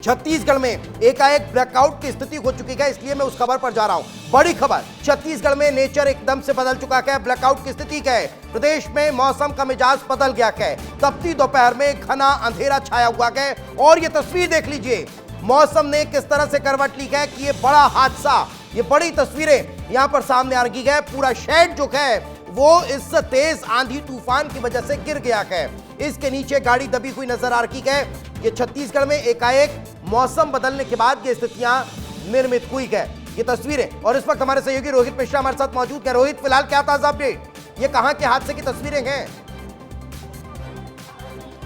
छत्तीसगढ़ में एकाएक ब्लैकआउट की स्थिति हो चुकी है, इसलिए मैं उस खबर पर जा रहा हूं। बड़ी खबर, छत्तीसगढ़ में नेचर एकदम से बदल चुका है, ब्लैकआउट की स्थिति है। प्रदेश में मौसम का मिजाज बदल गया है। तपती दोपहर में घना अंधेरा छाया हुआ है और ये तस्वीर देख लीजिए, मौसम ने किस तरह से करवट ली है कि ये बड़ा हादसा, ये बड़ी तस्वीरें यहां पर सामने आ रही है। पूरा शेड जो है वो इस तेज आंधी तूफान की वजह से गिर गया है। इसके नीचे गाड़ी दबी हुई नजर आ रही है। ये छत्तीसगढ़ में एकाएक मौसम बदलने के बाद ये स्थितियां निर्मित हुई है। ये तस्वीरें, और इस वक्त हमारे सहयोगी रोहित मिश्रा हमारे साथ मौजूद है। रोहित, फिलहाल क्या ताजा अपडेट, ये कहां के हादसे की तस्वीरें हैं?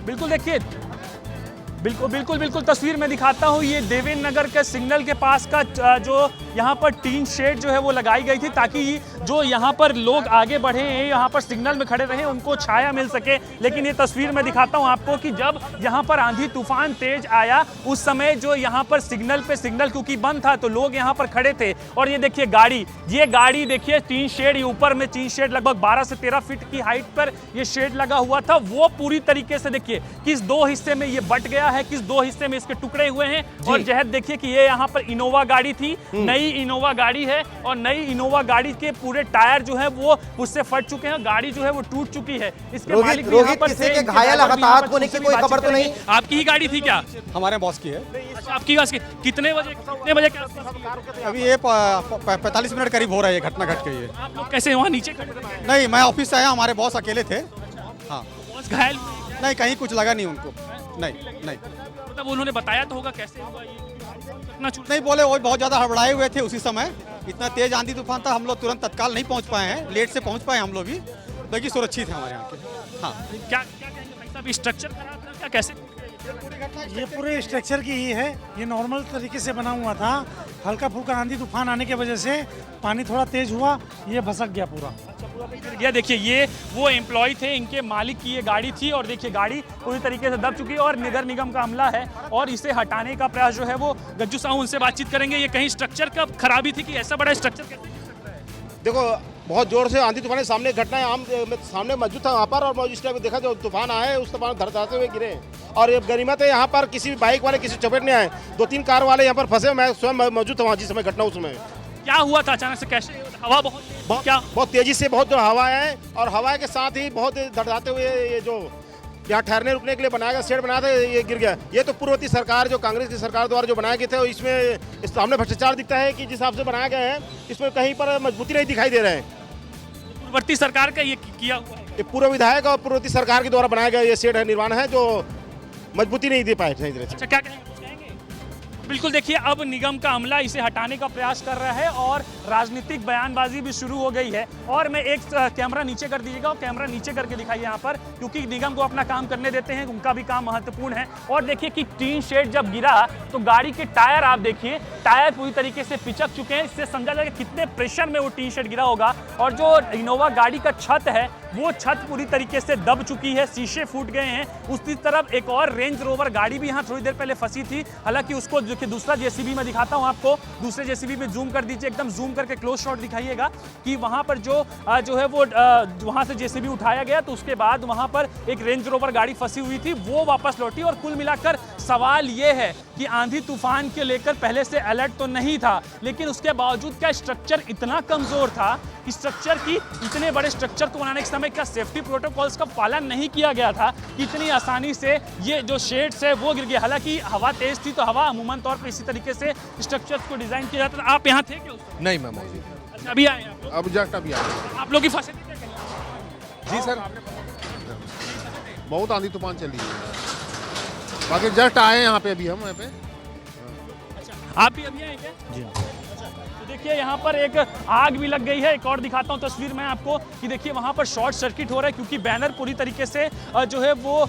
बिल्कुल देखिए, बिल्कुल तस्वीर में दिखाता हूँ। ये देवेंद्र नगर के सिग्नल के पास का जो यहाँ पर टीन शेड जो है वो लगाई गई थी, ताकि जो यहाँ पर लोग आगे बढ़े हैं, यहाँ पर सिग्नल में खड़े रहे, उनको छाया मिल सके। लेकिन ये तस्वीर में दिखाता हूँ आपको कि जब यहाँ पर आंधी तूफान तेज आया, उस समय जो यहाँ पर सिग्नल क्योंकि बंद था तो लोग यहाँ पर खड़े थे। और ये देखिए ये गाड़ी देखिए, टीन शेड, ये ऊपर में टीन शेड लगभग 12 से 13 फीट की हाइट पर ये शेड लगा हुआ था, वो पूरी तरीके से देखिए किस दो हिस्से में ये बट गया है, किस दो हिस्से में इसके टुकड़े हुए हैं। और जहद देखिए कि ये यहाँ पर इनोवा गाड़ी थी, नई इनोवा गाड़ी है, और नई इनोवा गाड़ी के पूरे टायर जो है वो उससे फट चुके हैं, गाड़ी जो है वो टूट चुकी है। इसके मालिक भी यहाँ पर किसी के घायल हताहत होने की कोई खबर तो नहीं? आपकी ही गाड़ी थी क्या? हमारे बॉस की है। आपकी बॉस की? कितने बजे अभी ये 45 मिनट करीब हो रहा है ये घटना घट गई है। आप लोग कैसे वहाँ नीचे खड़े थे? नहीं, मैं ऑफिस से आया, हमारे बॉस अकेले थे। हाँ, बॉस घायल? नहीं, कहीं कुछ लगा नहीं उनको। नहीं, मतलब उन्होंने बताया तो होगा कैसे हुआ ये? नहीं बोले, वो बहुत ज्यादा हड़बड़ाए हुए थे उसी समय। इतना तेज आंधी तूफान था, हम लोग तुरंत तत्काल नहीं पहुंच पाए हैं, लेट से पहुंच पाए हम लोग भी, बाकी सुरक्षित है हमारे यहाँ के। हाँ, क्या कहेंगे भाई साहब, स्ट्रक्चर खराब था क्या, कैसे? ये पूरे स्ट्रक्चर की ही है, ये नॉर्मल तरीके से बना हुआ था। हल्का फुल्का आंधी तूफान आने की वजह से पानी थोड़ा तेज हुआ, ये भसक गया पूरा। ये देखिए, ये वो एम्प्लॉय थे, इनके मालिक की ये गाड़ी थी, और देखिए गाड़ी पूरी तरीके से दब चुकी है और नगर निगम का अमला है और इसे हटाने का प्रयास जो है वो गज्जू साहू उनसे बातचीत करेंगे। ये कहीं स्ट्रक्चर का खराबी थी कि ऐसा बड़ा स्ट्रक्चर कैसे? देखो, बहुत जोर से आंधी तूफान सामने घटना है, आम सामने मौजूद था वहाँ पर, और इस टाइम देखा जो तूफान आया है उस तूफान धड़धड़ाते हुए गिरे। और ये गनीमत है, यहाँ पर किसी भी बाइक वाले किसी चपेट नहीं आए, 2-3 कार वाले यहाँ पर फंसे। मैं स्वयं मौजूद था वहाँ जिस समय घटना, उस समय क्या हुआ था अचानक से, कैसे? हवा बहुत तेजी से बहुत हवा है, और हवा के साथ ही बहुत धड़धड़ाते हुए ये जो यहाँ ठहरने रुकने के लिए बनाया गया शेड बनाया था, ये गिर गया। ये तो पूर्ववर्ती सरकार, जो कांग्रेस की सरकार द्वारा जो बनाए गए थे, इसमें सामने भ्रष्टाचार दिखता है कि जिस हिसाब से बनाया गया है, इसमें कहीं पर मजबूती नहीं दिखाई दे रहे हैं। पूर्ववर्ती सरकार का ये किया हुआ है, ये पूर्व विधायक और पूर्ववर्ती सरकार के द्वारा बनाया गया ये शेड है, निर्माण है, जो मजबूती नहीं दे पाए सही तरह से। अच्छा, क्या कहेंगे? बिल्कुल देखिए, अब निगम का अमला इसे हटाने का प्रयास कर रहा है और राजनीतिक बयानबाजी भी शुरू हो गई है। और मैं एक कैमरा नीचे कर दीजिएगा, और कैमरा नीचे करके दिखाइए यहाँ पर, क्योंकि निगम को अपना काम करने देते हैं, उनका भी काम महत्वपूर्ण है। और देखिए कि टीन शेड जब गिरा तो गाड़ी के टायर, आप देखिए टायर पूरी तरीके से पिचक चुके हैं। इससे समझा जाएगा कितने प्रेशर में वो टीन शेड गिरा होगा। और जो इनोवा गाड़ी का छत है, वो छत पूरी तरीके से दब चुकी है, शीशे फूट गए हैं। उसी तरफ एक और रेंज रोवर गाड़ी भी यहाँ थोड़ी देर पहले फंसी थी, हालांकि उसको दूसरा जेसीबी में दिखाता हूँ आपको, दूसरे जेसीबी में जूम कर दीजिए, एकदम जूम करके क्लोज शॉट दिखाइएगा कि वहाँ पर जो है वो वहाँ से जेसीबी उठाया गया, तो उसके बाद वहाँ पर एक रेंज रोवर गाड़ी फंसी हुई थी, वो वापस लौटी। और कुल मिलाकर सवाल ये है कि आंधी तूफान के लेकर पहले से अलर्ट तो नहीं था, लेकिन उसके बावजूद क्या स्ट्रक्चर इतना कमजोर था? स्ट्रक्चर की इतने बड़े स्ट्रक्चर को बनाने के समय क्या सेफ्टी प्रोटोकॉल्स का पालन नहीं किया गया था? कितनी आसानी से ये जो शेड्स है वो गिर गया। हालांकि हवा तेज थी, तो हवा अमूमन तौर पर इसी तरीके से स्ट्रक्चर्स को डिजाइन किया जाता था। आप यहाँ थे क्या? नहीं, मैं मौजूद। अच्छा, अभी आए आप लोग? अब जस्ट अभी आए। आप लोग की फंसे थे क्या? जी सर, बहुत आंधी तूफान चली है, बाकी जस्ट आए यहाँ पे, अभी हम यहाँ पे। आप भी अभी आए क्या? जी। तो देखिए यहाँ पर एक आग भी लग गई है। एक और दिखाता हूँ तस्वीर में आपको कि देखिए वहाँ पर शॉर्ट सर्किट हो रहा है, क्योंकि बैनर पूरी तरीके से जो है वो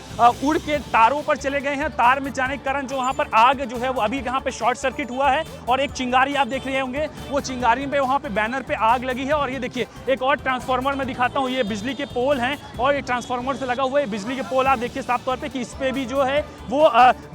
उड़ के तारों पर चले गए हैं। तार में जाने के कारण जो वहाँ पर आग जो है वो अभी यहाँ पे शॉर्ट सर्किट हुआ है। और एक चिंगारी आप देख रहे होंगे, वो चिंगारी पे वहाँ पे बैनर पे आग लगी है। और ये देखिए एक और ट्रांसफार्मर में दिखाता हूँ, ये बिजली के पोल हैं और ये ट्रांसफार्मर से लगा हुआ है बिजली के पोल। आप देखिए साफ तौर पर कि इस पे भी जो है वो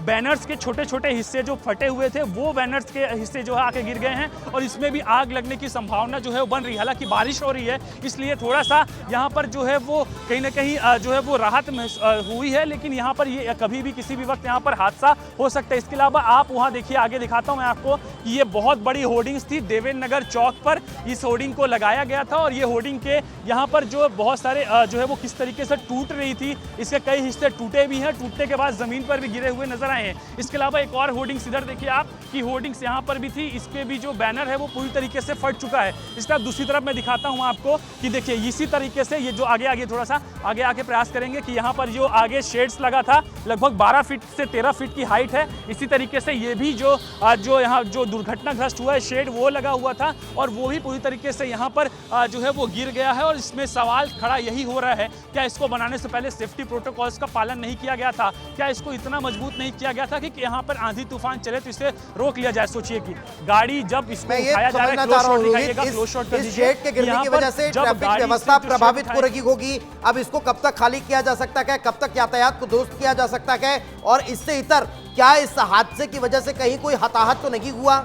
बैनर्स के छोटे छोटे हिस्से जो फटे हुए थे, वो बैनर्स के हिस्से जो है आके गिर गए हैं। और इसमें इसमें भी आग लगने की संभावना जो है वो बन रही है। हालांकि बारिश हो रही है इसलिए थोड़ा सा यहाँ पर जो है वो कहीं ना कहीं जो है वो राहत हुई है, लेकिन यहाँ पर ये कभी भी किसी भी वक्त यहाँ पर हादसा हो सकता है। इसके अलावा आप वहाँ देखिए, आगे दिखाता हूँ मैं आपको कि ये बहुत बड़ी होर्डिंग्स थी देवेंद्र नगर चौक पर, इस होर्डिंग को लगाया गया था और ये होर्डिंग के यहाँ पर जो बहुत सारे जो है वो किस तरीके से टूट रही थी, इसके कई हिस्से टूटे भी हैं, टूटने के बाद जमीन पर भी गिरे हुए नजर आए हैं। इसके अलावा एक और होर्डिंग्स इधर देखिए आप कि होर्डिंग्स यहाँ पर भी थी, इसके भी जो बैनर है वो पूरी तरीके से फट चुका है। इस तरफ दूसरी तरफ मैं दिखाता हूँ आपको कि देखिए इसी तरीके से ये जो आगे थोड़ा सा आगे आके प्रयास करेंगे कि यहाँ पर जो आगे शेड्स लगा था लगभग 12 फीट से 13 फीट की हाइट है, इसी तरीके से ये भी जो यहाँ जो दुर्घटनाग्रस्त हुआ है शेड वो लगा हुआ था और वो भी पूरी तरीके से यहाँ पर जो है वो गिर गया है। और इसमें सवाल खड़ा यही हो रहा है, क्या इसको बनाने से पहले सेफ्टी प्रोटोकॉल्स का पालन नहीं किया गया था? क्या इसको इतना मजबूत नहीं किया गया था कि यहाँ पर आंधी तूफान चले तो इसे रोक लिया जाए? सोचिए कि गाड़ी जब इसको उठाया जा रहा है, क्लोज शॉट दिखाइएगा, क्लोज शॉट कर दीजिए, शेड के गिरने की वजह से ट्रैफिक व्यवस्था प्रभावित हो रही होगी। अब इसको कब तक खाली किया जा सकता है, कब तक यातायात को दुरुस्त किया जा सकता है, और इससे इतर क्या इस हादसे की वजह से कहीं कोई हताहत तो नहीं हुआ?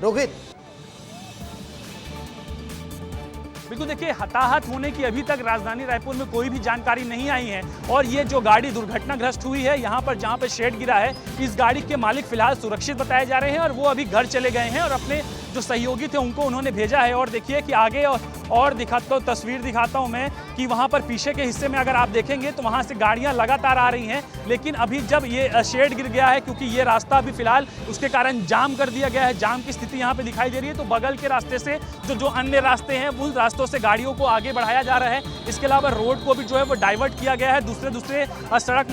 रोहित, बिल्कुल देखिए, हताहत होने की अभी तक राजधानी रायपुर में कोई भी जानकारी नहीं आई है। और ये जो गाड़ी दुर्घटनाग्रस्त हुई है यहाँ पर जहाँ पर शेड गिरा है, इस गाड़ी के मालिक फिलहाल सुरक्षित बताए जा रहे हैं और वो अभी घर चले गए हैं और अपने जो सहयोगी थे उनको उन्होंने भेजा है। और देखिए कि आगे और दिखाता हूँ, तस्वीर दिखाता हूँ मैं कि वहाँ पर पीछे के हिस्से में अगर आप देखेंगे तो वहाँ से गाड़ियाँ लगातार आ रही हैं, लेकिन अभी जब ये शेड गिर गया है, क्योंकि ये रास्ता अभी फिलहाल उसके कारण जाम कर दिया गया है, जाम की स्थिति यहाँ पे दिखाई दे रही है, तो बगल के रास्ते से जो अन्य रास्ते हैं उन रास्तों से गाड़ियों को आगे बढ़ाया जा रहा है। इसके अलावा रोड को भी जो है वो डाइवर्ट किया गया है, दूसरे सड़क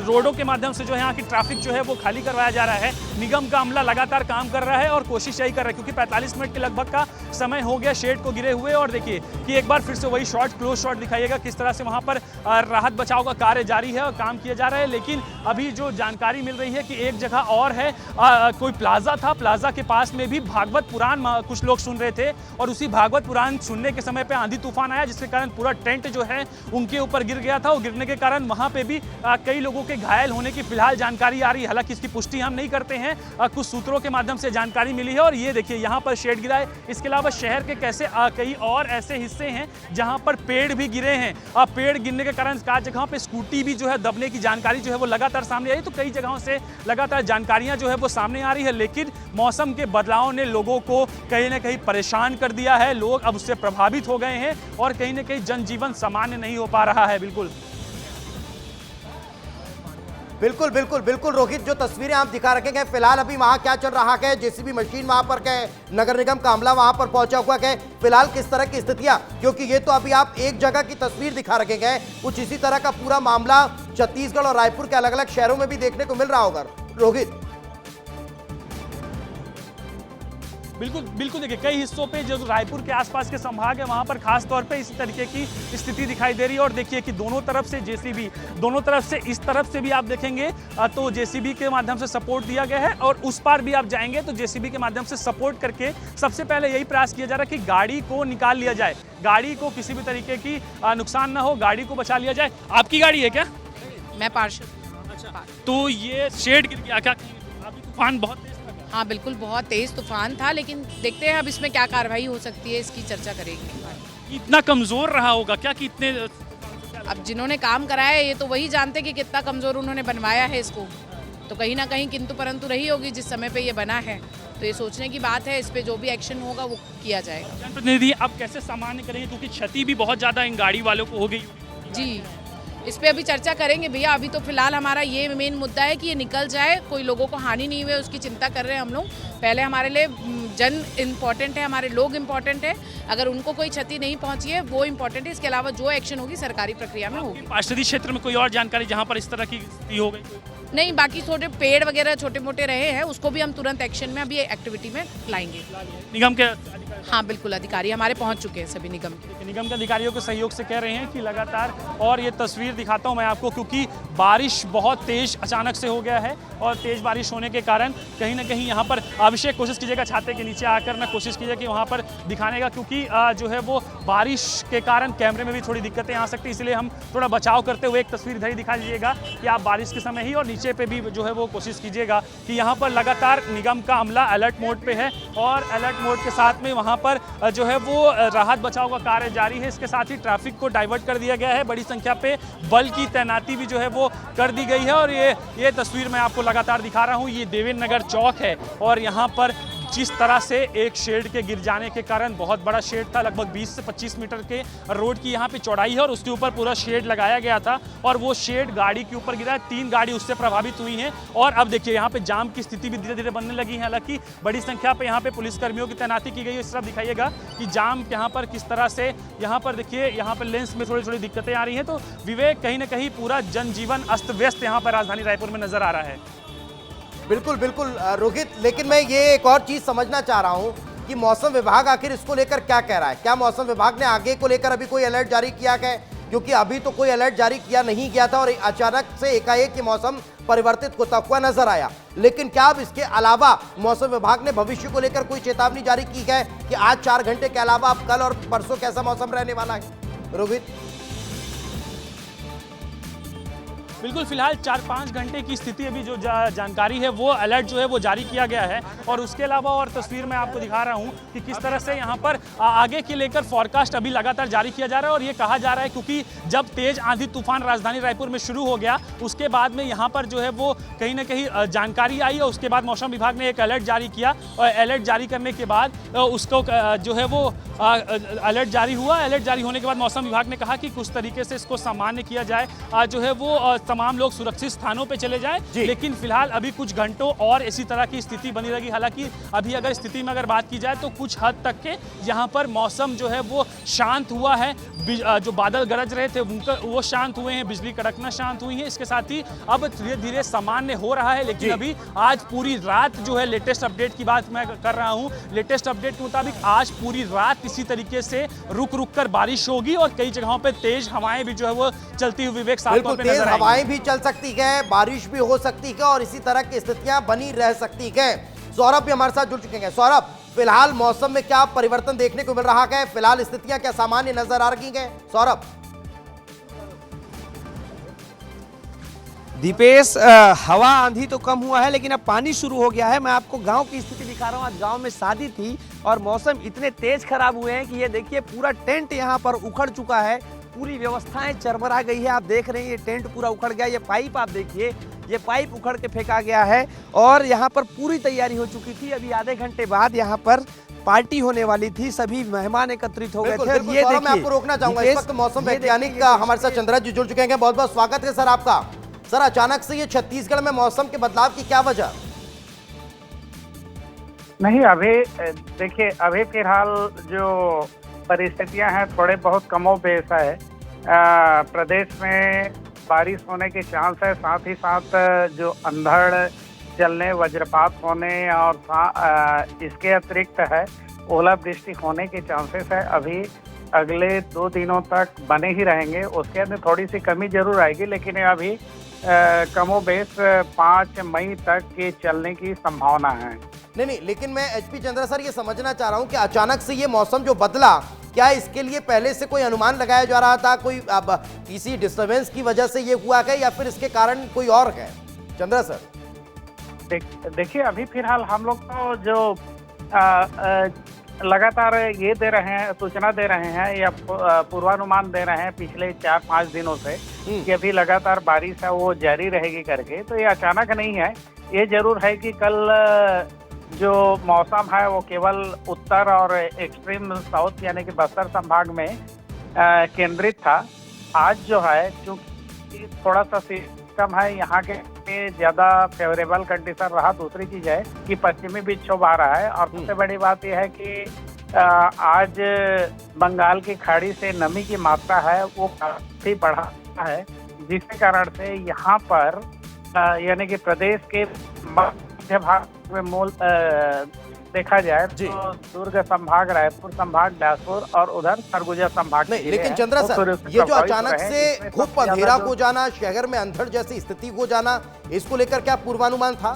रोडों के माध्यम से जो है यहाँ की ट्रैफिक जो है वो खाली करवाया जा रहा है। निगम का अमला लगातार काम कर रहा है और कोशिश यही कर रहा है, क्योंकि 45 मिनट के लगभग का समय हो गया शेड को गिरे हुए। और देखिए कि एक बार फिर से वही शॉट, क्लोज शॉट दिखाइएगा किस तरह से वहां पर राहत बचाव का कार्य जारी है और काम किया जा रहा है। लेकिन अभी जो जानकारी मिल रही है कि एक जगह और है, कोई प्लाजा था, प्लाजा के पास में भी भागवत पुराण कुछ लोग सुन रहे थे और उसी भागवत पुराण सुनने के समय पे आंधी तूफान आया, जिसके कारण पूरा टेंट जो है उनके ऊपर गिर गया था और गिरने के कारण वहां पे भी कई लोगों के घायल होने की फिलहाल जानकारी आ रही है। हालांकि इसकी पुष्टि हम नहीं करते हैं, कुछ सूत्रों के माध्यम से जानकारी मिली है। और ये देखिए यहाँ पर शेड गिरा है। इसके अलावा शहर के कई और ऐसे हिस्से हैं जहां पर पेड़ भी गिरे हैं। पेड़ गिरने के कारण कई जगहों पे स्कूटी भी जो है दबने की जानकारी जो है वो लगातार सामने आई, तो कई जगहों से लगातार जानकारियां जो है वो सामने आ रही है। लेकिन मौसम के बदलाव ने लोगों को कहीं ना कहीं परेशान कर दिया है, लोग अब उससे प्रभावित हो गए हैं और कहीं ना कहीं जनजीवन सामान्य नहीं हो पा रहा है। बिल्कुल रोहित, जो तस्वीरें आप दिखा रखेंगे फिलहाल अभी वहां क्या चल रहा है, जेसीबी मशीन वहां पर है, नगर निगम का अमला वहां पर पहुंचा हुआ है, फिलहाल किस तरह की स्थितियां, क्योंकि ये तो अभी आप एक जगह की तस्वीर दिखा रखेंगे, कुछ इसी तरह का पूरा मामला छत्तीसगढ़ और रायपुर के अलग अलग शहरों में भी देखने को मिल रहा होगा रोहित। बिल्कुल देखिए, कई हिस्सों पे जो रायपुर के आसपास के संभाग है वहां पर खास तौर पे इसी तरीके की स्थिति दिखाई दे रही है। और देखिए कि दोनों तरफ से जेसीबी, दोनों तरफ से इस तरफ से भी आप देखेंगे तो जेसीबी के माध्यम से सपोर्ट दिया गया है और उस पार भी आप जाएंगे तो जेसीबी के माध्यम से सपोर्ट करके सबसे पहले यही प्रयास किया जा रहा है कि गाड़ी को निकाल लिया जाए, गाड़ी को किसी भी तरीके की नुकसान ना हो, गाड़ी को बचा लिया जाए। आपकी गाड़ी है क्या? मैं पार्षद। अच्छा, तो ये शेड गिर गया क्या? अभी तूफान बहुत तेज था? हाँ बिल्कुल, बहुत तेज तूफान था, लेकिन देखते हैं अब इसमें क्या कार्रवाई हो सकती है, इसकी चर्चा करेंगे। इतना कमजोर रहा होगा क्या कि इतने, अब जिन्होंने काम कराया है ये तो वही जानते कि कितना कमजोर उन्होंने बनवाया है इसको, तो कहीं ना कहीं किंतु परंतु रही होगी जिस समय पे ये बना है, तो ये सोचने की बात है, इस पे जो भी एक्शन होगा वो किया जाएगा। जनप्रतिनिधि अब कैसे सामान्य करेंगे, क्योंकि क्षति भी बहुत ज्यादा इन गाड़ी वालों को हो गई? जी, इस पे अभी चर्चा करेंगे भैया। अभी तो फिलहाल हमारा ये मेन मुद्दा है कि ये निकल जाए, कोई लोगों को हानि नहीं हुई, उसकी चिंता कर रहे हैं हम लोग। पहले हमारे लिए जन इम्पोर्टेंट है, हमारे लोग इम्पोर्टेंट है, अगर उनको कोई क्षति नहीं पहुंची है वो इम्पोर्टेंट है। इसके अलावा जो एक्शन होगी सरकारी प्रक्रिया में होगी। पार्षदी क्षेत्र में कोई और जानकारी जहाँ पर इस तरह की स्थिति हो गई? नहीं, बाकी छोटे पेड़ वगैरह छोटे मोटे रहे हैं, उसको भी हम तुरंत एक्शन में अभी एक्टिविटी में लाएंगे। निगम के हाँ बिल्कुल, अधिकारी हमारे पहुंच चुके हैं, सभी निगम के अधिकारियों के सहयोग से कह रहे हैं कि लगातार, और ये तस्वीर दिखाता हूं मैं आपको, क्योंकि बारिश बहुत तेज अचानक से हो गया है और तेज बारिश होने के कारण कहीं ना कहीं यहाँ पर अभिषेक कोशिश कीजिएगा छाते के नीचे आकर ना कोशिश कीजिए कि वहाँ पर दिखाने का, क्योंकि जो है वो बारिश के कारण कैमरे में भी थोड़ी दिक्कतें आ सकती है, इसलिए हम थोड़ा बचाव करते हुए एक तस्वीर इधर ही दिखा दीजिएगा कि आप बारिश के समय ही, और नीचे नीचे पे भी जो है वो कोशिश कीजिएगा कि यहाँ पर लगातार निगम का अमला अलर्ट मोड पे है और अलर्ट मोड के साथ में वहाँ पर जो है वो राहत बचाव का कार्य जारी है। इसके साथ ही ट्रैफिक को डाइवर्ट कर दिया गया है, बड़ी संख्या पे बल की तैनाती भी जो है वो कर दी गई है। और ये तस्वीर मैं आपको लगातार दिखा रहा हूँ, ये देवेंद्र नगर चौक है और यहाँ पर जिस तरह से एक शेड के गिर जाने के कारण, बहुत बड़ा शेड था, लगभग 20 से 25 मीटर के रोड की यहाँ पे चौड़ाई है और उसके ऊपर पूरा शेड लगाया गया था और वो शेड गाड़ी के ऊपर गिरा है। 3 गाड़ी उससे प्रभावित हुई हैं और अब देखिए यहाँ पे जाम की स्थिति भी धीरे धीरे बनने लगी है। हालांकि बड़ी संख्या पे यहाँ पे पुलिसकर्मियों की तैनाती की गई है। इस तरफ दिखाइएगा कि जाम यहाँ पर किस तरह से, यहाँ पर देखिए यहाँ पर लेंस में थोड़ी थोड़ी दिक्कतें आ रही हैं। तो विवेक, कहीं ना कहीं पूरा जनजीवन अस्त व्यस्त यहाँ पर राजधानी रायपुर में नजर आ रहा है। बिल्कुल बिल्कुल रोहित, लेकिन मैं ये एक और चीज समझना चाह रहा हूं कि मौसम विभाग आखिर इसको लेकर क्या कह रहा है। क्या मौसम विभाग ने आगे को लेकर अभी कोई अलर्ट जारी किया है? क्योंकि अभी तो कोई अलर्ट जारी किया नहीं गया था और अचानक से एकाएक ये मौसम परिवर्तित होता हुआ नजर आया। लेकिन क्या अब इसके अलावा मौसम विभाग ने भविष्य को लेकर कोई चेतावनी जारी की है कि आज 4 घंटे के अलावा अब कल और परसों कैसा मौसम रहने वाला है? रोहित, बिल्कुल, फिलहाल 4-5 घंटे की स्थिति अभी जो जानकारी है वो अलर्ट जो है वो जारी किया गया है। और उसके अलावा और तस्वीर मैं आपको दिखा रहा हूँ कि किस तरह से यहाँ पर आगे के लेकर फॉरकास्ट अभी लगातार जारी किया जा रहा है। और ये कहा जा रहा है क्योंकि जब तेज आंधी तूफान राजधानी रायपुर में शुरू हो गया, उसके बाद में यहाँ पर जो है वो कहीं ना कहीं जानकारी आई और उसके बाद मौसम विभाग ने एक अलर्ट जारी किया और अलर्ट जारी करने के बाद उसको जो है वो अलर्ट जारी हुआ। अलर्ट जारी होने के बाद मौसम विभाग ने कहा कि कुछ तरीके से इसको सामान्य किया जाए, जो है वो तमाम लोग सुरक्षित स्थानों पे चले जाएं। लेकिन फिलहाल अभी कुछ घंटों और इसी तरह की स्थिति बनी रहेगी। हालांकि अभी अगर स्थिति में अगर बात की जाए तो कुछ हद तक के यहाँ पर मौसम जो है वो शांत हुआ है। जो बादल गरज रहे थे वो शांत हुए हैं, बिजली कड़कना शांत हुई है। इसके साथ ही अब धीरे धीरे सामान्य हो रहा है। लेकिन अभी आज पूरी रात जो है, लेटेस्ट अपडेट की बात मैं कर रहा हूँ, लेटेस्ट अपडेट के मुताबिक आज पूरी रात इसी तरीके से रुक रुक कर बारिश होगी और कई जगहों पे तेज हवाएं भी जो है वो चलती हुई विवेक साफ तौर पे नजर आएंगी। हवाएं भी चल सकती है, बारिश भी हो सकती है और इसी तरह की स्थितियां बनी रह सकती है। सौरभ भी हमारे साथ जुड़ चुके हैं। सौरभ, फिलहाल मौसम में क्या परिवर्तन देखने को मिल रहा है? फिलहाल स्थितियां क्या सामान्य नजर आ रही हैं? सौरभ। दीपेश, हवा आंधी तो कम हुआ है लेकिन अब पानी शुरू हो गया है। मैं आपको गांव की स्थिति दिखा रहा हूँ। आज गांव में शादी थी और मौसम इतने तेज खराब हुए हैं कि ये देखिए पूरा टेंट यहाँ पर उखड़ चुका है, पूरी व्यवस्थाएं चरमरा गई है। आप देख रहे हैं ये टेंट पूरा उखड़ गया। ये पाइप आप देखिए, ये पाइप उखड़ के फेंका गया है और यहाँ पर पूरी तैयारी हो चुकी थी। अभी आधे घंटे बाद यहाँ पर पार्टी होने वाली थी, सभी मेहमान एकत्रित हो गए थे। ये देखिए, मैं आपको रोकना चाहूंगा, इस वक्त मौसम वैज्ञानिक हमारे साथ चंद्रा जी जुड़ चुके हैं। बहुत बहुत स्वागत है सर आपका। सर, अचानक से ये छत्तीसगढ़ में मौसम के बदलाव की क्या वजह? नहीं, अभी देखिए, अभी फिलहाल जो परिस्थितियां हैं थोड़े बहुत कमोबेश है। प्रदेश में बारिश होने के चांस है, साथ ही साथ जो अंधड़ चलने, वज्रपात होने और इसके अतिरिक्त है ओलावृष्टि होने के चांसेस है। अभी अगले 2 दिनों तक बने ही रहेंगे। उसके अंदर थोड़ी सी कमी जरूर आएगी, लेकिन अभी कमोबेश 5 मई तक के चलने की संभावना है। नहीं, लेकिन मैं एचपी चंद्रा सर ये समझना चाह रहा हूं कि अचानक से ये मौसम जो बदला, क्या इसके लिए पहले से कोई अनुमान लगाया जा रहा था? कोई किसी डिस्टर्बेंस की वजह से ये हुआ है या फिर इसके कारण कोई और है? चंद्रा सर देखिए, अभी फिलहाल हम लोग तो जो लगातार ये दे रहे हैं, सूचना दे रहे हैं या पूर्वानुमान दे रहे हैं पिछले 4-5 दिनों से कि अभी लगातार बारिश है वो जारी रहेगी करके। तो ये अचानक नहीं है। ये जरूर है कि कल जो मौसम है वो केवल उत्तर और एक्सट्रीम साउथ यानी कि बस्तर संभाग में केंद्रित था। आज जो है क्योंकि थोड़ा सा सिस्टम है यहाँ के ज्यादा फेवरेबल कंडीशन रहा। दूसरी चीज है कि पश्चिमी विक्षोभ आ रहा है और सबसे बड़ी बात यह है कि आज बंगाल की खाड़ी से नमी की मात्रा है वो काफी बढ़ा है, जिसके कारण से यहाँ पर यानी कि प्रदेश के मध्य भाग में मूल देखा जाए तो दुर्ग संभाग, रायपुर संभाग, बिलासपुर और उधर सरगुजा संभाग। नहीं, लेकिन चंद्रा सर, ये जो अचानक से खूब अंधेरा हो जाना, शहर में अंधड़ जैसी स्थिति हो जाना, इसको लेकर क्या पूर्वानुमान था?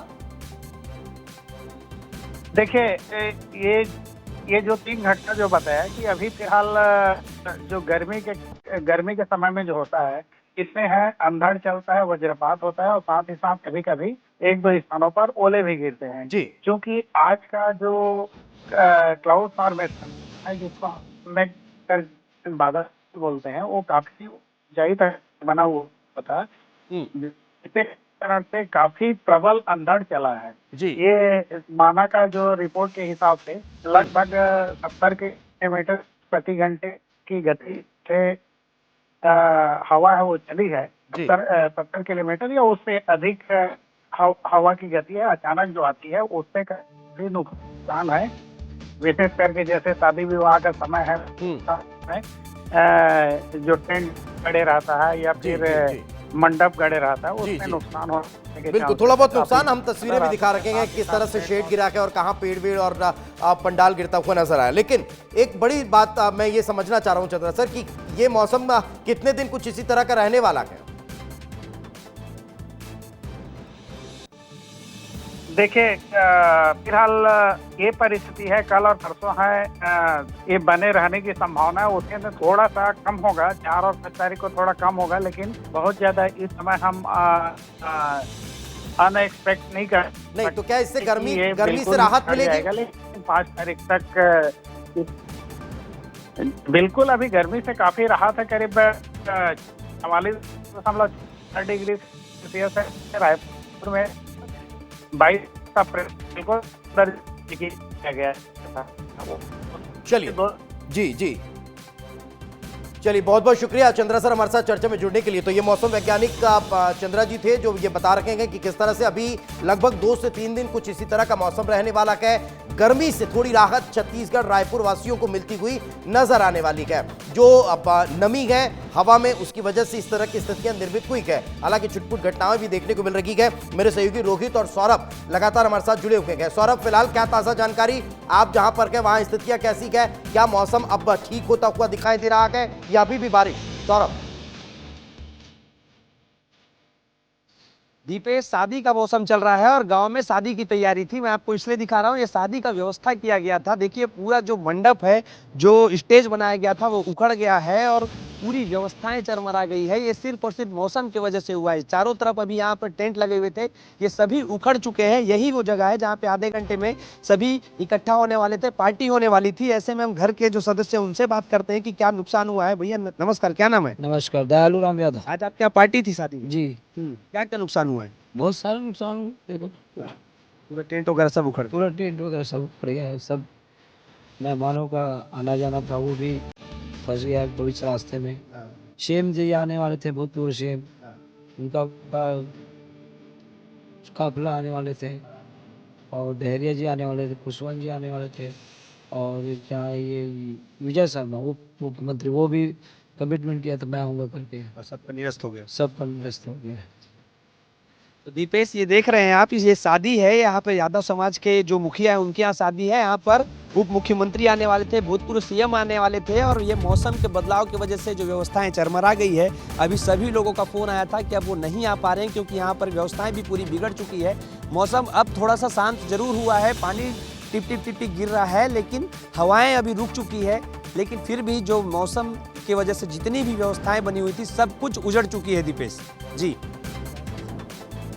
देखिए, ये जो 3 घटना जो बताया कि अभी फिलहाल जो गर्मी के समय में जो होता है कितने हैं, अंधड़ चलता है, वज्रपात होता है और साथ ही साथ कभी कभी एक दो स्थानों पर ओले भी गिरते हैं जी। क्योंकि आज का जो क्लाउड फॉर्मेशन है जिसको बादल बोलते हैं वो काफी ऊंचाई तक बना हुआ होता है, जिसके कारण से काफी प्रबल अंधड़ चला है जी। ये माना का जो रिपोर्ट के हिसाब से लगभग 70 किलोमीटर प्रति घंटे की गति से हवा है वो चली है। 70 किलोमीटर या उससे अधिक हवा की गति है, अचानक जो आती है उससे काफी नुकसान है। विशेष करके जैसे शादी विवाह का समय है, जो टेंट गड़े रहता है या फिर मंडप गड़े रहता है उसमें नुकसान हो। बिल्कुल, थोड़ा बहुत नुकसान हम तस्वीरें भी दिखा रखेंगे किस तरह से शेड गिरा के और कहाँ पेड़ वेड़ और पंडाल गिरता हुआ नजर आया। लेकिन एक बड़ी बात मैं ये समझना चाह रहा हूँ चंद्रा सर कि ये मौसम कितने दिन कुछ इसी तरह का रहने वाला है? देखिए, फिलहाल ये परिस्थिति है, कल और परसों है, ये बने रहने की संभावना है। उसके अंदर थोड़ा सा कम होगा, 4 और 5 तारीख को थोड़ा कम होगा, लेकिन बहुत ज्यादा इस समय हम अनएक्सपेक्ट नहीं कर नहीं। तो क्या इससे गर्मी से राहत मिलेगी? लेकिन 5 तारीख तक बिल्कुल अभी गर्मी से काफी राहत है। करीब 44.4 डिग्री सेल्सियस है रायपुर में 22 अप्रैल को दर्ज किया गया। चलिए जी चलिए, बहुत बहुत शुक्रिया चंद्रा सर हमारे साथ चर्चा में जुड़ने के लिए। तो ये मौसम वैज्ञानिक चंद्रा जी थे जो ये बता रखे हैं कि किस तरह से अभी लगभग 2 से 3 दिन कुछ इसी तरह का मौसम रहने वाला है। गर्मी से थोड़ी राहत छत्तीसगढ़ रायपुर वासियों को मिलती हुई नजर आने वाली है। जो अब नमी है हवा में उसकी वजह से इस तरह की स्थितियां निर्मित हुई है। हालांकि छुटपुट घटनाएं भी देखने को मिल रही है। मेरे सहयोगी रोहित और सौरभ लगातार हमारे साथ जुड़े हुए हैं। सौरभ, फिलहाल क्या ताजा जानकारी, आप जहां पर है वहां स्थितियां कैसी है? क्या मौसम अब ठीक होता हुआ दिखाई दे रहा है या अभी भी बारिश? सौरभ। दीपेश, शादी का मौसम चल रहा है और गांव में शादी की तैयारी थी। मैं आपको इसलिए दिखा रहा हूँ, ये शादी का व्यवस्था किया गया था। देखिए, पूरा जो मंडप है, जो स्टेज बनाया गया था वो उखड़ गया है और पूरी व्यवस्थाएं चरमरा गई है। ये सिर्फ और सिर्फ मौसम की वजह से हुआ है। चारों तरफ अभी यहाँ पर टेंट लगे हुए थे, ये सभी उखड़ चुके हैं। यही वो जगह है जहाँ पे आधे घंटे में सभी इकट्ठा होने वाले थे, पार्टी होने वाली थी। ऐसे में हम घर के जो सदस्य हैं उनसे बात करते हैं कि क्या नुकसान हुआ है। भैया नमस्कार, क्या नाम है? नमस्कार, दयालु राम यादव। आज आपके यहाँ पार्टी थी शादी? जी। क्या क्या नुकसान हुआ है? बहुत सारा नुकसान, देखो पूरा टेंट वगैरह सब उखड़, पूरा टेंट वगैरह सब उखड़ गया है। सब मेहमानों का आना जाना था वो भी फंस गया है बीच रास्ते में। शेम जी आने वाले थे, बहुत दूर शेम, उनका काफिला आने वाले थे और डहरिया जी आने वाले थे, पुष्पन जी आने वाले थे और क्या ये विजय शर्मा वो मुख्यमंत्री, वो भी कमिटमेंट किया था मैं आऊँगा करके। सबका निरस्त हो गया, सबका निरस्त हो गया। तो दीपेश, ये देख रहे हैं आप, ये शादी है, यहाँ पे यादव समाज के जो मुखिया है उनके यहाँ शादी है। यहाँ पर उप मुख्यमंत्री आने वाले थे, भूतपूर्व सीएम आने वाले थे और ये मौसम के बदलाव की वजह से जो व्यवस्थाएं चरमरा गई है। अभी सभी लोगों का फोन आया था कि अब वो नहीं आ पा रहे हैं क्योंकि यहाँ पर व्यवस्थाएं भी पूरी बिगड़ चुकी है। मौसम अब थोड़ा सा शांत जरूर हुआ है, पानी टिप टिप टिप टिप गिर रहा है, लेकिन हवाएं अभी रुक चुकी है। लेकिन फिर भी जो मौसम की वजह से जितनी भी व्यवस्थाएं बनी हुई थी सब कुछ उजड़ चुकी है। दीपेश जी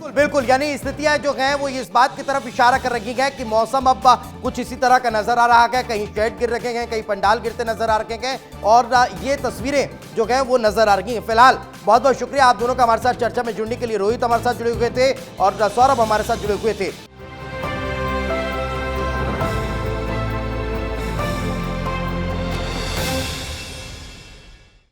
बिल्कुल, यानी स्थितियां जो हैं वो इस बात की तरफ इशारा कर रही हैं कि मौसम अब कुछ इसी तरह का नजर आ रहा है। कहीं शेड गिर रखे हैं, कहीं पंडाल गिरते नजर आ रखे हैं और ये तस्वीरें जो हैं वो नजर आ रही हैं। फिलहाल बहुत बहुत शुक्रिया आप दोनों का हमारे साथ चर्चा में जुड़ने के लिए। रोहित हमारे साथ जुड़े हुए थे और सौरभ हमारे साथ जुड़े हुए थे।